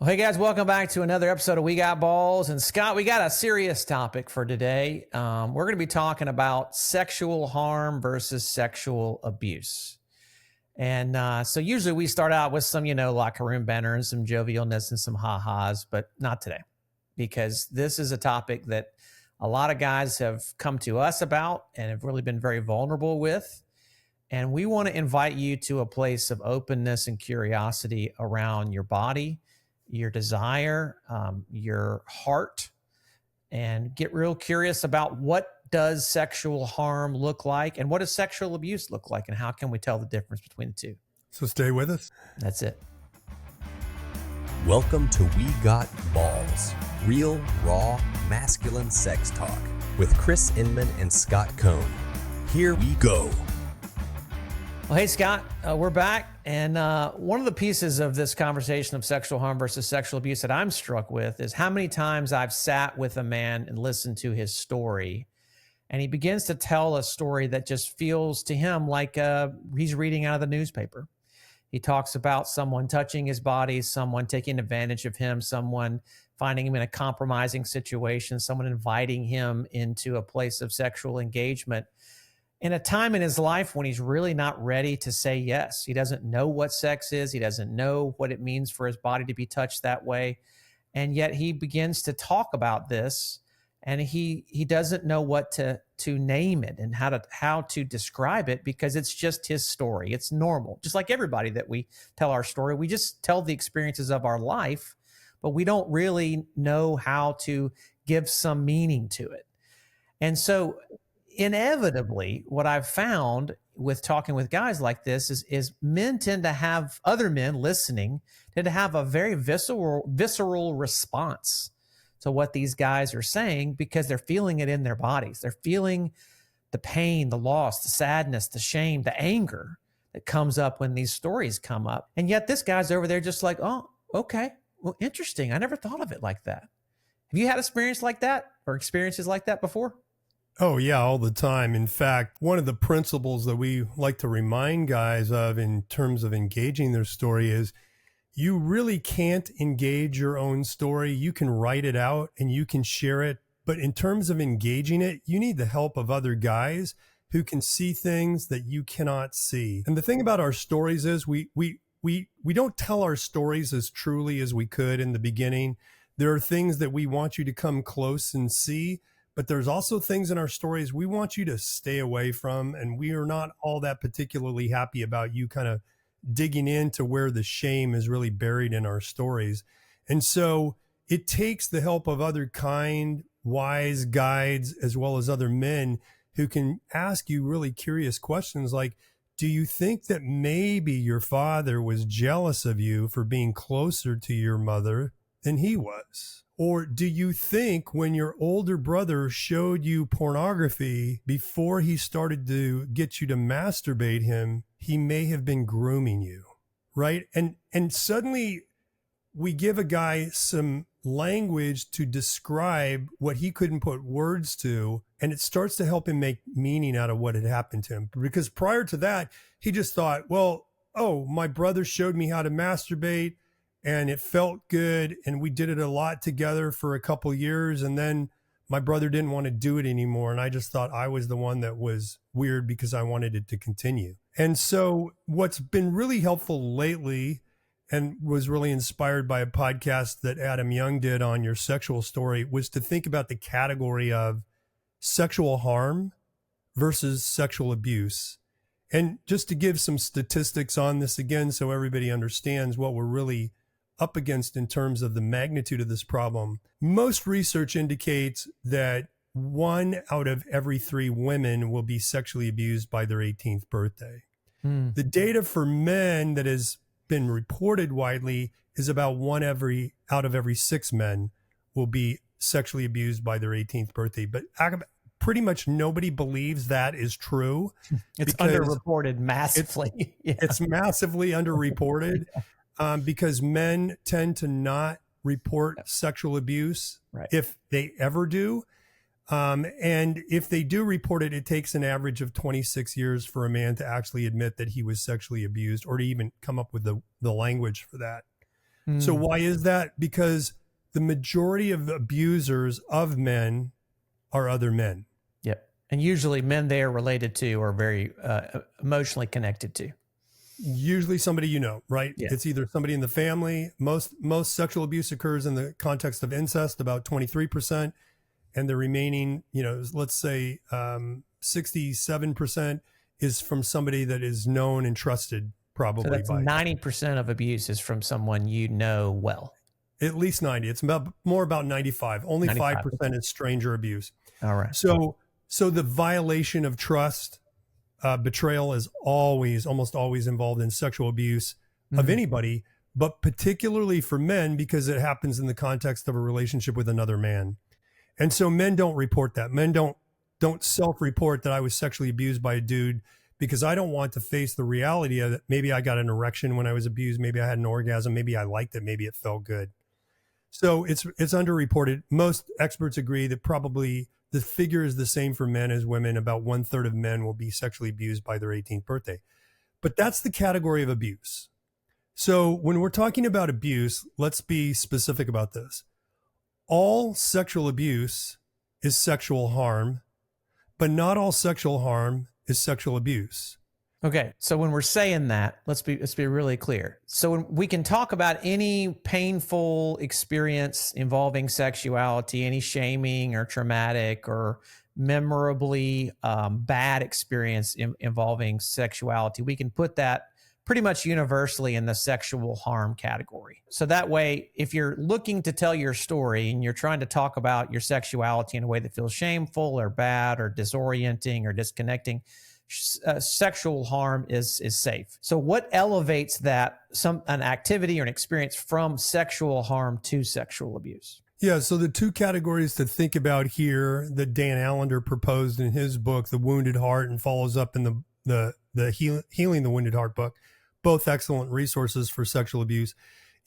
Well, hey guys, welcome back to another episode of We Got Balls. And Scott, we got a serious topic for today. We're going to be talking about sexual harm versus sexual abuse. And so usually we start out with some, locker room banter and some jovialness and some ha-has, but not today, because this is a topic that a lot of guys have come to us about and have really been very vulnerable with. And we want to invite you to a place of openness and curiosity around your body, your desire, your heart, and get real curious about what does sexual harm look like and what does sexual abuse look like and how can we tell the difference between the two. So stay with us. That's it. Welcome to We Got Balls, real, raw, masculine sex talk with Chris Inman and Scott Cohn. Here we go. Well, hey, Scott, we're back. And one of the pieces of this conversation of sexual harm versus sexual abuse that I'm struck with is how many times I've sat with a man and listened to his story. And he begins to tell a story that just feels to him like he's reading out of the newspaper. He talks about someone touching his body, someone taking advantage of him, someone finding him in a compromising situation, someone inviting him into a place of sexual engagement in a time in his life when he's really not ready to say yes. He doesn't know what sex is. He doesn't know what it means for his body to be touched that way. And yet he begins to talk about this, and he doesn't know what to name it and how to describe it, because it's just his story. It's normal. Just like everybody that we tell our story, we just tell the experiences of our life, but we don't really know how to give some meaning to it. And so inevitably, what I've found with talking with guys like this is men tend to have, other men listening, tend to have a very visceral response to what these guys are saying, because they're feeling it in their bodies. They're feeling the pain, the loss, the sadness, the shame, the anger that comes up when these stories come up. And yet this guy's over there just like, oh, okay, well, interesting. I never thought of it like that. Have you had experience like that or experiences like that before? Oh, yeah, all the time. In fact, one of the principles that we like to remind guys of in terms of engaging their story is you really can't engage your own story. You can write it out and you can share it. But in terms of engaging it, you need the help of other guys who can see things that you cannot see. And the thing about our stories is we don't tell our stories as truly as we could in the beginning. There are things that we want you to come close and see, but there's also things in our stories we want you to stay away from. And we are not all that particularly happy about you kind of digging into where the shame is really buried in our stories. And so it takes the help of other kind, wise guides, as well as other men who can ask you really curious questions like, do you think that maybe your father was jealous of you for being closer to your mother than he was? Or do you think when your older brother showed you pornography before he started to get you to masturbate him, he may have been grooming you, right? And suddenly we give a guy some language to describe what he couldn't put words to, and it starts to help him make meaning out of what had happened to him. Because prior to that, he just thought, well, oh, my brother showed me how to masturbate, and it felt good, and we did it a lot together for a couple years, and then my brother didn't want to do it anymore, and I just thought I was the one that was weird because I wanted it to continue. And so what's been really helpful lately, and was really inspired by a podcast that Adam Young did on your sexual story, was to think about the category of sexual harm versus sexual abuse. And just to give some statistics on this again, so everybody understands what we're really up against in terms of the magnitude of this problem. Most research indicates that 1 out of every 3 women will be sexually abused by their 18th birthday. The data for men that has been reported widely is about 1 out of every 6 men will be sexually abused by their 18th birthday. But pretty much nobody believes that is true. It's underreported massively. It's massively underreported. Because men tend to not report sexual abuse, right, if they ever do. And if they do report it, it takes an average of 26 years for a man to actually admit that he was sexually abused or to even come up with the language for that. So why is that? Because the majority of abusers of men are other men. Yep. And usually men they are related to or very emotionally connected to. Usually somebody you know, right? Yeah. It's either somebody in the family. Most sexual abuse occurs in the context of incest, about 23%. And the remaining, let's say 67% is from somebody that is known and trusted, probably. So that's by 90% of abuse is from someone you know well. At least 90. It's more about 95. Only 95. 5% is stranger abuse. All right. So the violation of trust, betrayal is almost always involved in sexual abuse of anybody, but particularly for men because it happens in the context of a relationship with another man. And so men don't report that. Men don't self-report that I was sexually abused by a dude because I don't want to face the reality of that. Maybe I got an erection when I was abused. Maybe I had an orgasm. Maybe I liked it. Maybe it felt good. So it's underreported. Most experts agree that probably the figure is the same for men as women. About 1/3 of men will be sexually abused by their 18th birthday. But that's the category of abuse. So when we're talking about abuse, let's be specific about this. All sexual abuse is sexual harm, but not all sexual harm is sexual abuse. Okay, so when we're saying that, let's be really clear. So when we can talk about any painful experience involving sexuality, any shaming or traumatic or memorably bad experience involving sexuality, we can put that pretty much universally in the sexual harm category. So that way, if you're looking to tell your story and you're trying to talk about your sexuality in a way that feels shameful or bad or disorienting or disconnecting, sexual harm is safe. So what elevates that an activity or an experience from sexual harm to sexual abuse? Yeah, so the two categories to think about here that Dan Allender proposed in his book, The Wounded Heart, and follows up in the Healing the Wounded Heart book, both excellent resources for sexual abuse,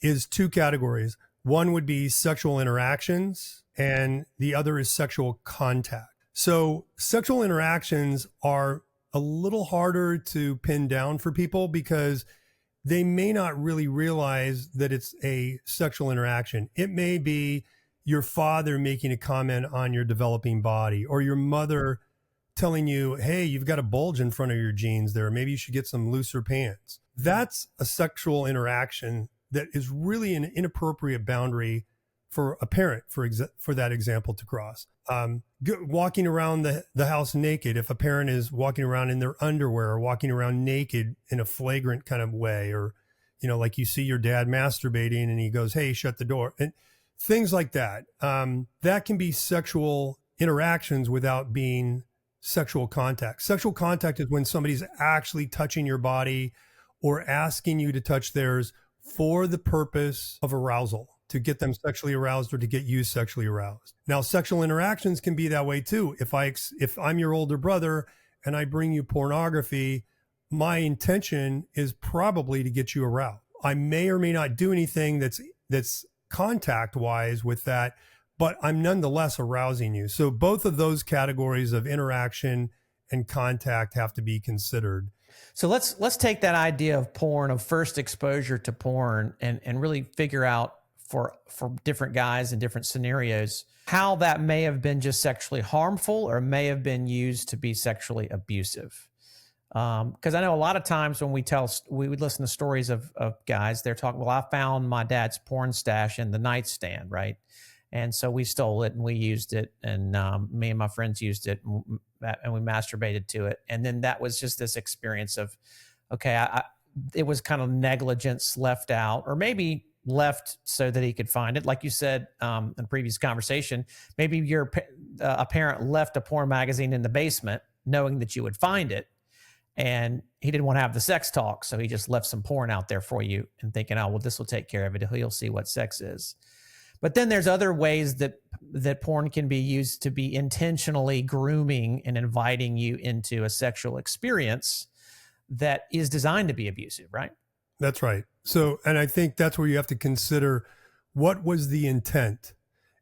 is two categories. One would be sexual interactions, and the other is sexual contact. So sexual interactions are a little harder to pin down for people because they may not really realize that it's a sexual interaction. It may be your father making a comment on your developing body, or your mother telling you, hey, you've got a bulge in front of your jeans there. Maybe you should get some looser pants. That's a sexual interaction that is really an inappropriate boundary for a parent, for that example to cross. Walking around the house naked, if a parent is walking around in their underwear or walking around naked in a flagrant kind of way, or, like you see your dad masturbating and he goes, hey, shut the door, and things like that. That can be sexual interactions without being sexual contact. Sexual contact is when somebody's actually touching your body or asking you to touch theirs for the purpose of arousal, to get them sexually aroused or to get you sexually aroused. Now, sexual interactions can be that way too. If I'm your older brother and I bring you pornography, my intention is probably to get you aroused. I may or may not do anything that's contact wise with that, but I'm nonetheless arousing you. So both of those categories of interaction and contact have to be considered. So let's take that idea of porn, of first exposure to porn, and really figure out for different guys in different scenarios how that may have been just sexually harmful or may have been used to be sexually abusive. Because I know a lot of times when we would listen to stories of guys, they're talking, well, I found my dad's porn stash in the nightstand, right? And so we stole it and we used it, and me and my friends used it, and we masturbated to it. And then that was just this experience of, okay, it was kind of negligence left out, or maybe left so that he could find it. Like you said in a previous conversation, maybe a parent left a porn magazine in the basement knowing that you would find it, and he didn't want to have the sex talk, so he just left some porn out there for you and thinking, oh, well, this will take care of it. He'll see what sex is. But then there's other ways that porn can be used to be intentionally grooming and inviting you into a sexual experience that is designed to be abusive, right? That's right. So, and I think that's where you have to consider what was the intent.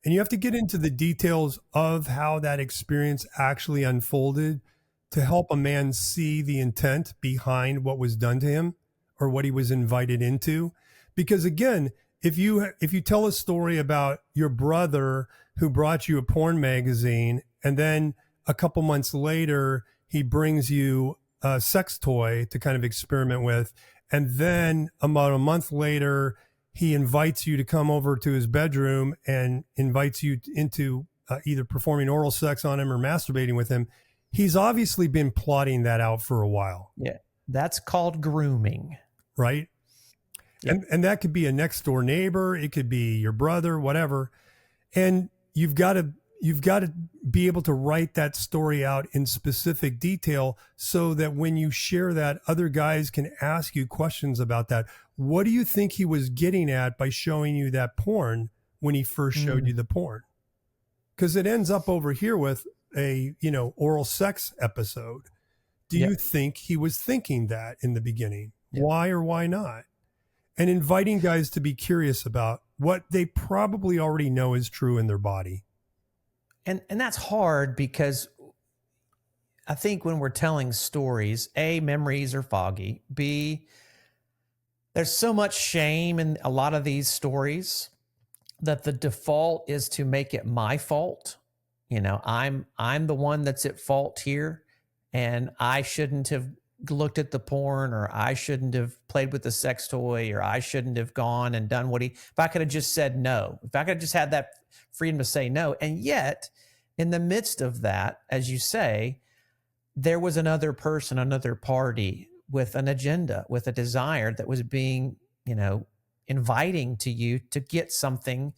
And you have to get into the details of how that experience actually unfolded to help a man see the intent behind what was done to him or what he was invited into. Because again, if you tell a story about your brother who brought you a porn magazine, and then a couple months later he brings you a sex toy to kind of experiment with, and then about a month later he invites you to come over to his bedroom and invites you into either performing oral sex on him or masturbating with him, he's obviously been plotting that out for a while. Yeah. That's called grooming. Right? Yep. And that could be a next door neighbor. It could be your brother, whatever. And you've got to be able to write that story out in specific detail so that when you share that, other guys can ask you questions about that. What do you think he was getting at by showing you that porn when he first showed you the porn? Because it ends up over here with a, oral sex episode. Do you think he was thinking that in the beginning? Why or why not? And inviting guys to be curious about what they probably already know is true in their body. And that's hard because I think when we're telling stories, A, memories are foggy. B, there's so much shame in a lot of these stories that the default is to make it my fault. I'm the one that's at fault here, and I shouldn't have looked at the porn, or I shouldn't have played with the sex toy, or I shouldn't have gone and done if I could have just said no, if I could have just had that freedom to say no. And yet in the midst of that, as you say, there was another person, another party with an agenda, with a desire that was being, inviting to you to get something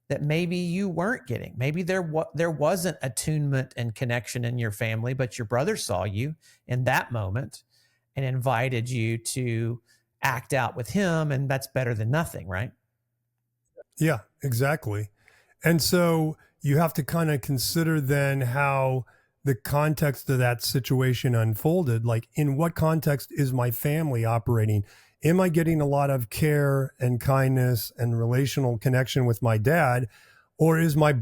that maybe you weren't getting. Maybe there wasn't attunement and connection in your family, but your brother saw you in that moment and invited you to act out with him, and that's better than nothing, right? Yeah, exactly. And so you have to kind of consider then how the context of that situation unfolded. Like, in what context is my family operating? Am I getting a lot of care and kindness and relational connection with my dad? Or is my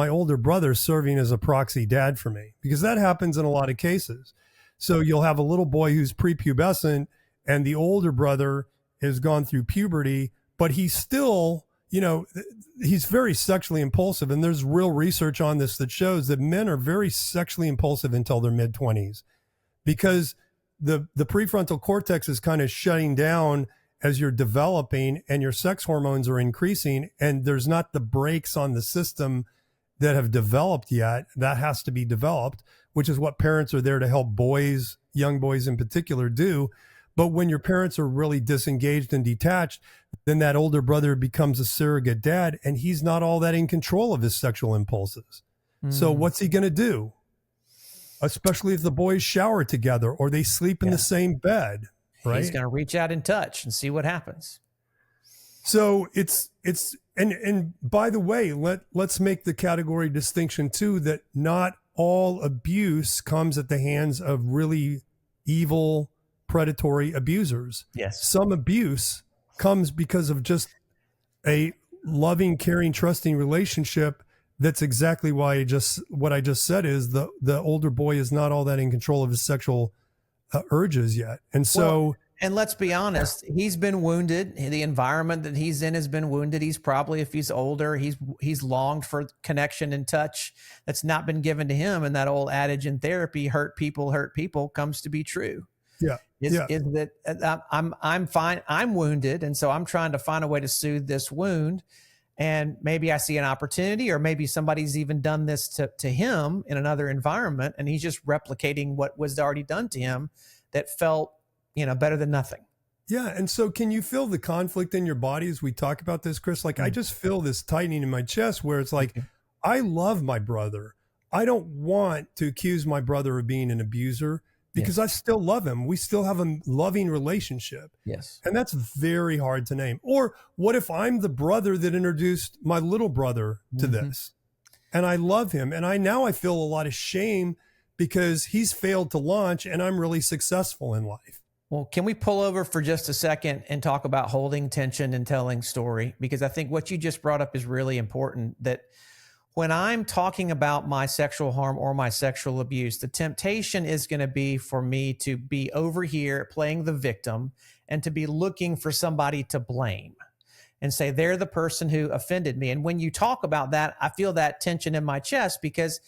older brother serving as a proxy dad for me? Because that happens in a lot of cases. So you'll have a little boy who's prepubescent, and the older brother has gone through puberty, but he's still, he's very sexually impulsive. And there's real research on this that shows that men are very sexually impulsive until their mid-20s, because the prefrontal cortex is kind of shutting down as you're developing, and your sex hormones are increasing, and there's not the brakes on the system that have developed yet. That has to be developed, which is what parents are there to help boys, young boys in particular, do. But when your parents are really disengaged and detached, then that older brother becomes a surrogate dad, and he's not all that in control of his sexual impulses. So what's he going to do? Especially if the boys shower together or they sleep in the same bed, right? He's going to reach out and touch and see what happens. So and by the way, let's make the category distinction too, that not all abuse comes at the hands of really evil, predatory abusers. Yes. Some abuse comes because of just a loving, caring, trusting relationship. That's exactly why what I just said is the older boy is not all that in control of his sexual urges yet. And so, and let's be honest, he's been wounded. The environment that he's in has been wounded. He's probably, if he's older, he's longed for connection and touch that's not been given to him. And that old adage in therapy, hurt people comes to be true. Yeah. Is that I'm fine. I'm wounded. And so I'm trying to find a way to soothe this wound. And maybe I see an opportunity, or maybe somebody's even done this to him in another environment, and he's just replicating what was already done to him that felt, better than nothing. Yeah. And so can you feel the conflict in your body as we talk about this, Chris? Like, I just feel this tightening in my chest where it's like, I love my brother. I don't want to accuse my brother of being an abuser, because I still love him. We still have a loving relationship. Yes. And that's very hard to name. Or what if I'm the brother that introduced my little brother to this, and I love him, and I feel a lot of shame because he's failed to launch and I'm really successful in life. Well, can we pull over for just a second and talk about holding tension and telling story? Because I think what you just brought up is really important, that when I'm talking about my sexual harm or my sexual abuse, the temptation is going to be for me to be over here playing the victim and to be looking for somebody to blame. and say they're the person who offended me. And when you talk about that, I feel that tension in my chest because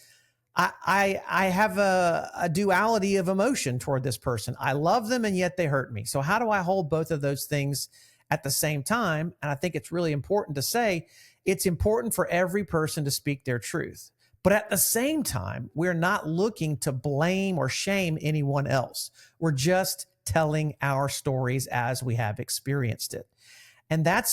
I have a duality of emotion toward this person. I love them and yet they hurt me. So how do I hold both of those things at the same time? And I think it's really important to say it's important for every person to speak their truth. But at the same time, we're not looking to blame or shame anyone else. We're just telling our stories as we have experienced it. And that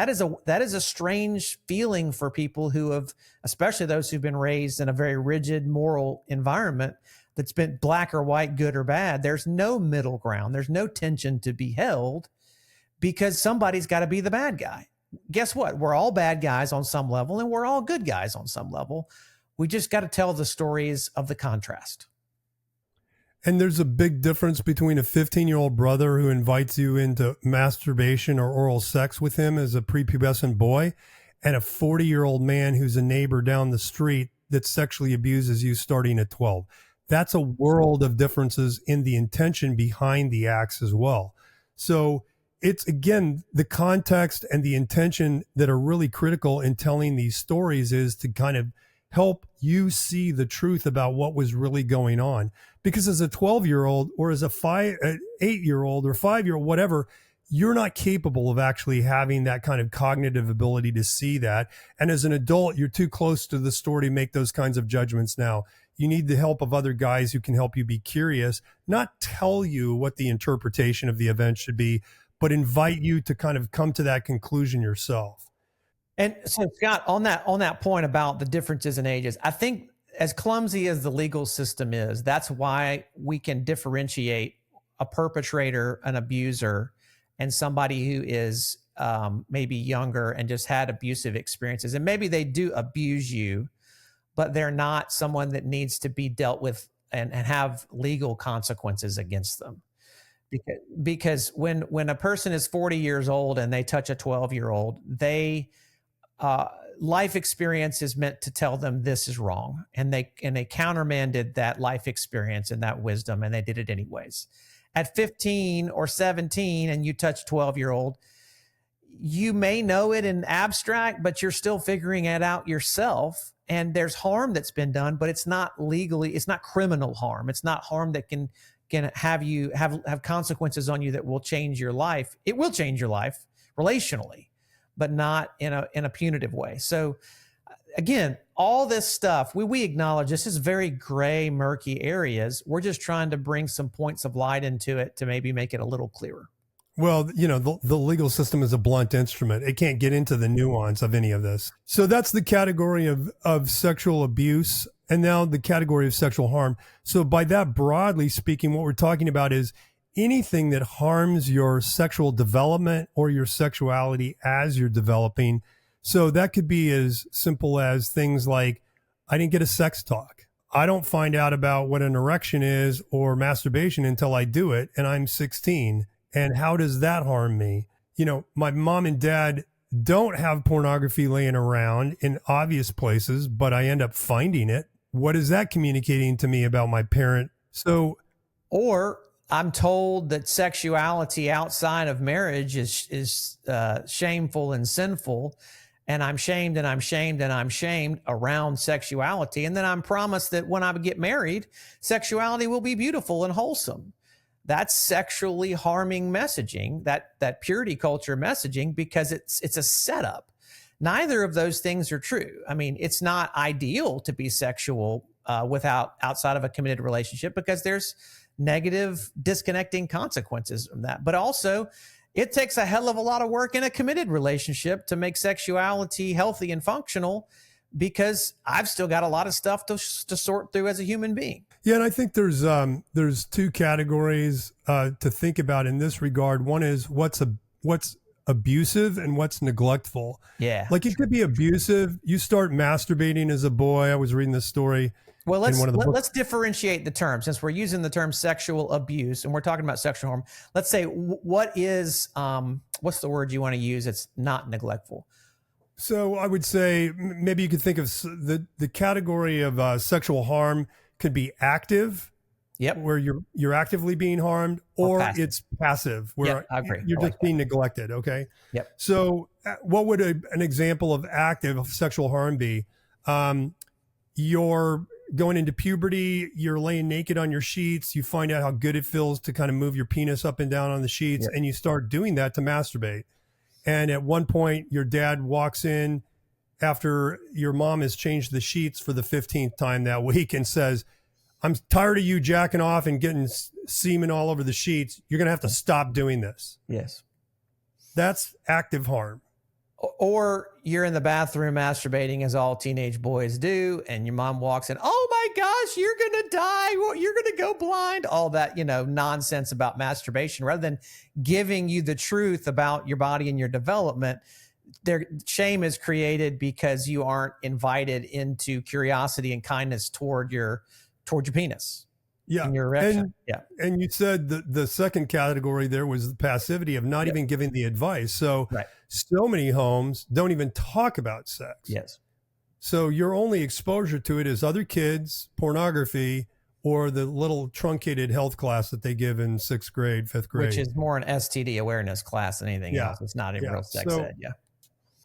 is a strange feeling for people who have, especially those who've been raised in a very rigid moral environment that's been black or white, good or bad. There's no middle ground. There's no tension to be held because somebody's got to be the bad guy. Guess what? We're all bad guys on some level and we're all good guys on some level. We just got to tell the stories of the contrast. And there's a big difference between a 15-year-old brother who invites you into masturbation or oral sex with him as a prepubescent boy and a 40-year-old man who's a neighbor down the street that sexually abuses you starting at 12. That's a world of differences in the intention behind the acts as well. So it's, again, the context and the intention that are really critical in telling these stories is to kind of help you see the truth about what was really going on. Because as a 12-year-old or as a 8-year-old or 5-year-old, whatever, you're not capable of actually having that kind of cognitive ability to see that. And as an adult, you're too close to the story to make those kinds of judgments now. You need the help of other guys who can help you be curious, not tell you what the interpretation of the event should be, but invite you to kind of come to that conclusion yourself. And so, Scott, on that point about the differences in ages, I think as clumsy as the legal system is, that's why we can differentiate a perpetrator, an abuser, and somebody who is maybe younger and just had abusive experiences. And maybe they do abuse you, but they're not someone that needs to be dealt with and have legal consequences against them. Because when a person is 40 years old and they touch a 12-year-old, life experience is meant to tell them this is wrong, and they countermanded that life experience and that wisdom, and they did it anyways. At 15 or 17 and you touch 12-year-old, you may know it in abstract, but you're still figuring it out yourself, and there's harm that's been done, but it's not criminal harm. It's not harm that can have consequences on you that will change your life. It will change your life relationally, but not in a punitive way. So again, all this stuff, we acknowledge this is very gray, murky areas. We're just trying to bring some points of light into it to maybe make it a little clearer. Well, the legal system is a blunt instrument. It can't get into the nuance of any of this. So that's the category of sexual abuse, and now the category of sexual harm. So by that, broadly speaking, what we're talking about is anything that harms your sexual development or your sexuality as you're developing. So that could be as simple as things like, I didn't get a sex talk. I don't find out about what an erection is or masturbation until I do it, and I'm 16. And how does that harm me? My mom and dad don't have pornography laying around in obvious places, but I end up finding it. What is that communicating to me about my parent? Or I'm told that sexuality outside of marriage is shameful and sinful, and I'm shamed and I'm shamed and I'm shamed around sexuality. And then I'm promised that when I get married, sexuality will be beautiful and wholesome. That's sexually harming messaging, that purity culture messaging, because it's a setup. Neither of those things are true. I mean, it's not ideal to be sexual outside of a committed relationship, because there's negative, disconnecting consequences from that. But also, it takes a hell of a lot of work in a committed relationship to make sexuality healthy and functional, because I've still got a lot of stuff to sort through as a human being. Yeah, and I think there's two categories to think about in this regard. One is what's abusive and what's neglectful. Yeah. Like, it could be abusive. You start masturbating as a boy. I was reading this story. Well, let's differentiate the term, since we're using the term sexual abuse and we're talking about sexual harm. Let's say what's the word you want to use? It's not neglectful. So I would say maybe you could think of the category of sexual harm could be active. Yep. Where you're actively being harmed, or it's passive, where I agree. you're just being neglected. Okay. Yep. So what would an example of active sexual harm be? You're going into puberty, you're laying naked on your sheets, you find out how good it feels to kind of move your penis up and down on the sheets, and you start doing that to masturbate. And at one point, your dad walks in after your mom has changed the sheets for the 15th time that week and says, I'm tired of you jacking off and getting semen all over the sheets. You're going to have to stop doing this. Yes. That's active harm. Or you're in the bathroom masturbating, as all teenage boys do, and your mom walks in, oh my gosh, you're going to die. Well, you're going to go blind. All that, nonsense about masturbation, rather than giving you the truth about your body and your development. Their shame is created because you aren't invited into curiosity and kindness toward your penis. Yeah. And your erection. And you said the second category there was the passivity of not even giving the advice. So so many homes don't even talk about sex. Yes. So your only exposure to it is other kids, pornography, or the little truncated health class that they give in 6th grade, 5th grade. Which is more an STD awareness class than anything else. It's not a real sex ed. Yeah.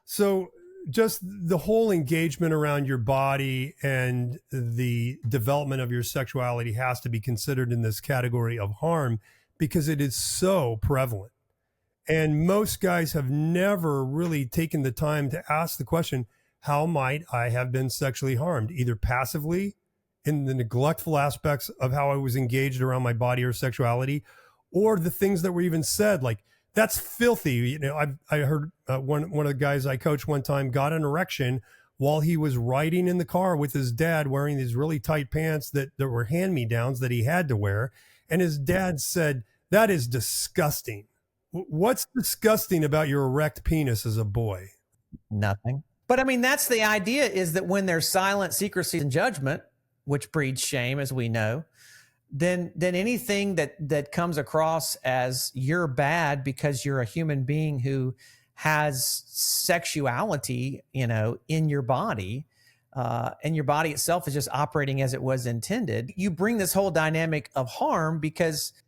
So just the whole engagement around your body and the development of your sexuality has to be considered in this category of harm because it is so prevalent. And most guys have never really taken the time to ask the question, how might I have been sexually harmed? Either passively in the neglectful aspects of how I was engaged around my body or sexuality, or the things that were even said, like, that's filthy. I heard one of the guys I coached one time got an erection while he was riding in the car with his dad wearing these really tight pants that were hand-me-downs that he had to wear. And his dad said, that is disgusting. What's disgusting about your erect penis as a boy? Nothing. But I mean, that's the idea, is that when there's silent secrecy and judgment, which breeds shame, as we know, then anything that comes across as you're bad because you're a human being who has sexuality, in your body, and your body itself is just operating as it was intended. You bring this whole dynamic of harm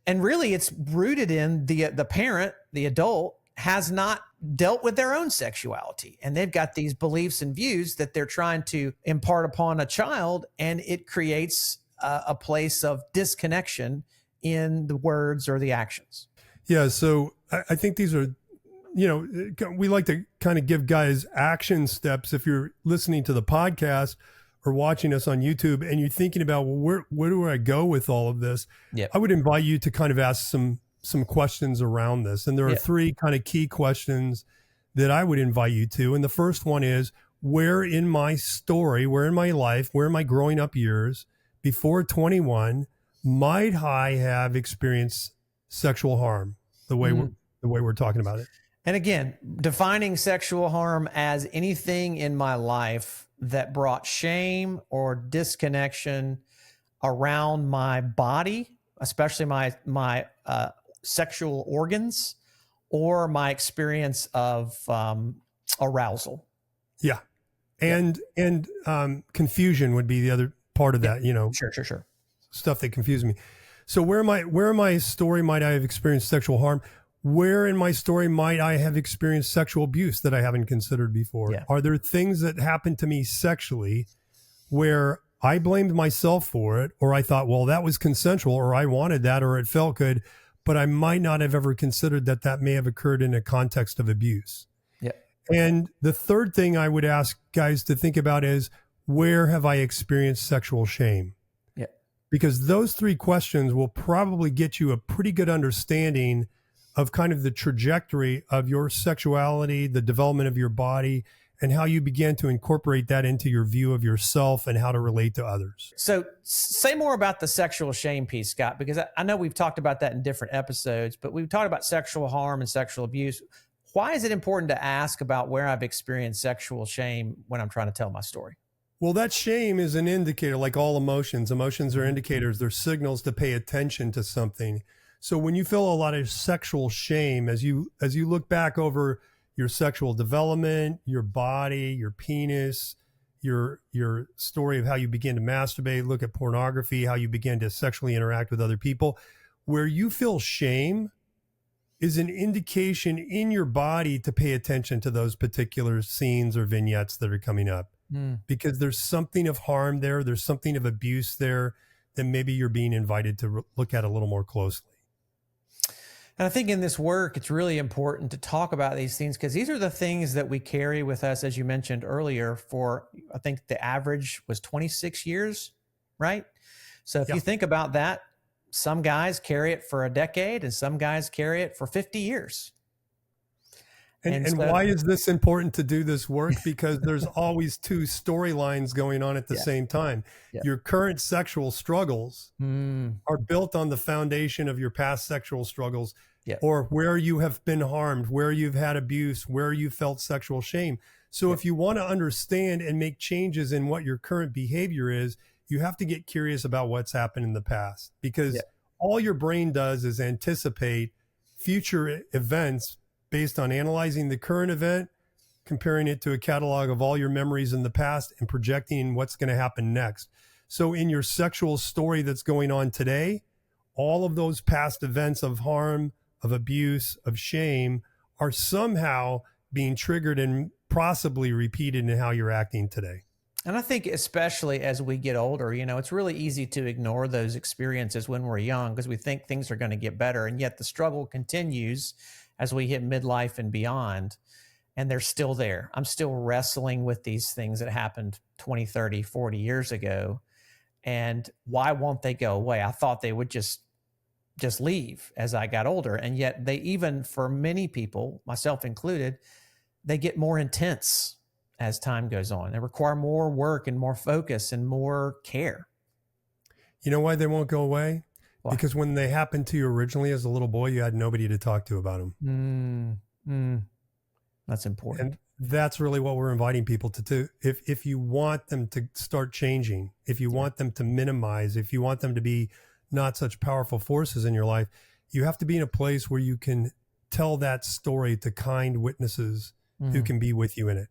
and really it's rooted in the parent, the adult, has not dealt with their own sexuality, and they've got these beliefs and views that they're trying to impart upon a child, and it creates a place of disconnection in the words or the actions. Yeah. So I think these are, we like to kind of give guys action steps. If you're listening to the podcast or watching us on YouTube and you're thinking about, well, where do I go with all of this? I would invite you to kind of ask some questions around this. And there are 3 kind of key questions that I would invite you to. And the first one is, where in my story, where in my life, where in my growing up years before 21 might I have experienced sexual harm the way we're talking about it? And again, defining sexual harm as anything in my life that brought shame or disconnection around my body, especially my sexual organs, or my experience of arousal. Yeah. And confusion would be the other part of that, Sure. Stuff that confused me. So where in my story might I have experienced sexual harm? Where in my story might I have experienced sexual abuse that I haven't considered before? Yeah. Are there things that happened to me sexually where I blamed myself for it, or I thought, well, that was consensual, or I wanted that, or it felt good, but I might not have ever considered that may have occurred in a context of abuse? Yeah. And the third thing I would ask guys to think about is, where have I experienced sexual shame? Yeah. Because those 3 questions will probably get you a pretty good understanding of kind of the trajectory of your sexuality, the development of your body, and how you began to incorporate that into your view of yourself and how to relate to others. So say more about the sexual shame piece, Scott, because I know we've talked about that in different episodes, but we've talked about sexual harm and sexual abuse. Why is it important to ask about where I've experienced sexual shame when I'm trying to tell my story? Well, that shame is an indicator, like all emotions. Emotions are indicators. They're signals to pay attention to something. So when you feel a lot of sexual shame, as you look back over your sexual development, your body, your penis, your story of how you began to masturbate, look at pornography, how you began to sexually interact with other people, where you feel shame is an indication in your body to pay attention to those particular scenes or vignettes that are coming up. Because there's something of harm there. There's something of abuse there that maybe you're being invited to look at a little more closely. And I think in this work, it's really important to talk about these things because these are the things that we carry with us, as you mentioned earlier, for, I think the average was 26 years, right? So if you think about that, some guys carry it for a decade and some guys carry it for 50 years. And so, why is this important to do this work? Because there's always two storylines going on at the same time. Your current sexual struggles are built on the foundation of your past sexual struggles, or where you have been harmed, where you've had abuse, where you felt sexual shame. So if you want to understand and make changes in what your current behavior is, you have to get curious about what's happened in the past, because all your brain does is anticipate future events based on analyzing the current event, comparing it to a catalog of all your memories in the past, and projecting what's going to happen next. So in your sexual story that's going on today, all of those past events of harm, of abuse, of shame are somehow being triggered and possibly repeated in how you're acting today. And I think especially as we get older, you know, it's really easy to ignore those experiences when we're young because we think things are going to get better. And yet the struggle continues as we hit midlife and beyond, and they're still there. I'm still wrestling with these things that happened 20, 30, 40 years ago. And why won't they go away? I thought they would just leave as I got older. And yet they, even for many people, myself included, they get more intense as time goes on. They require more work and more focus and more care. You know why they won't go away? Why? Because when they happened to you originally as a little boy, you had nobody to talk to about them. That's important. And that's really what we're inviting people to do. If you want them to start changing, if you want them to minimize, if you want them to be not such powerful forces in your life, you have to be in a place where you can tell that story to kind witnesses who can be with you in it.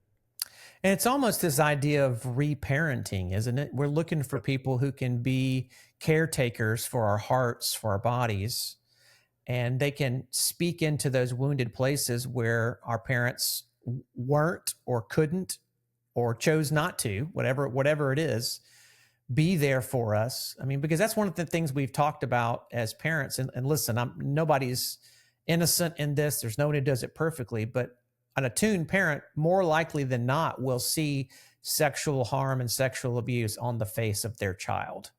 And it's almost this idea of reparenting, isn't it? We're looking for people who can be caretakers for our hearts, for our bodies, and they can speak into those wounded places where our parents weren't or couldn't or chose not to, whatever it is, be there for us. I mean, because that's one of the things we've talked about as parents. And listen, nobody's innocent in this. There's nobody who does it perfectly, but an attuned parent, more likely than not, will see sexual harm and sexual abuse on the face of their child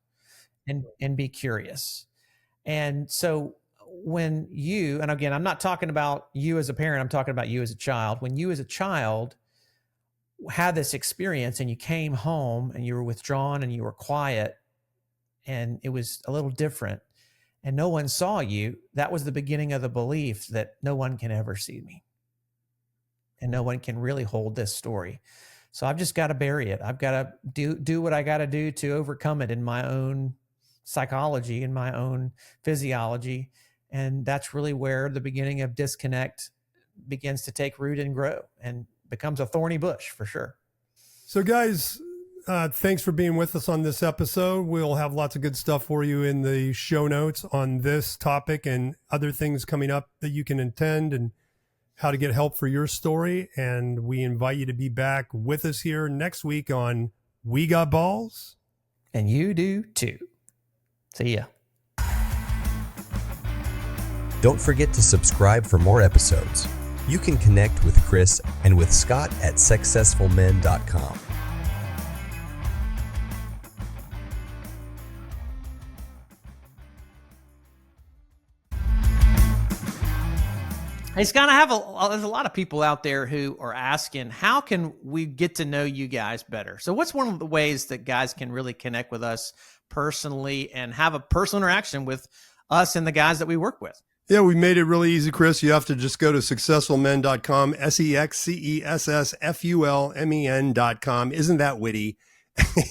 and be curious. And so when you, and again, I'm not talking about you as a parent, I'm talking about you as a child. When you as a child had this experience and you came home and you were withdrawn and you were quiet and it was a little different and no one saw you, that was the beginning of the belief that no one can ever see me. And no one can really hold this story. So I've just got to bury it. I've got to do what I got to do to overcome it in my own psychology, in my own physiology. And that's really where the beginning of disconnect begins to take root and grow and becomes a thorny bush for sure. So guys, thanks for being with us on this episode. We'll have lots of good stuff for you in the show notes on this topic and other things coming up that you can attend and how to get help for your story. And we invite you to be back with us here next week on We Got Balls. And you do too. See ya. Don't forget to subscribe for more episodes. You can connect with Chris and with Scott at successfulmen.com. Hey, Scott, there's a lot of people out there who are asking, how can we get to know you guys better? So what's one of the ways that guys can really connect with us personally and have a personal interaction with us and the guys that we work with? Yeah, we made it really easy, Chris. You have to just go to successfulmen.com, SEXCESSFULMEN.com. Isn't that witty?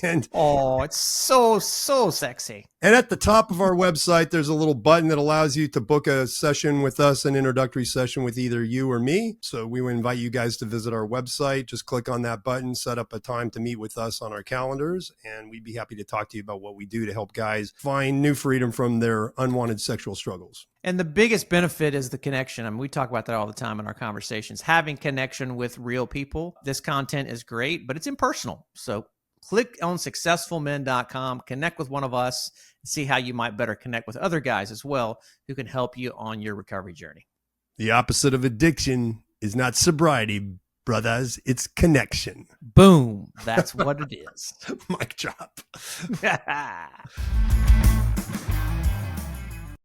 And Oh, it's so sexy. And at the top of our website, there's a little button that allows you to book a session with us, an introductory session with either you or me. So we would invite you guys to visit our website. Just click on that button, set up a time to meet with us on our calendars, and we'd be happy to talk to you about what we do to help guys find new freedom from their unwanted sexual struggles. And the biggest benefit is the connection. I mean, we talk about that all the time in our conversations. Having connection with real people. This content is great, but it's impersonal. So click on successfulmen.com, connect with one of us, and see how you might better connect with other guys as well who can help you on your recovery journey. The opposite of addiction is not sobriety, brothers. It's connection. Boom. That's what it is. Mic drop.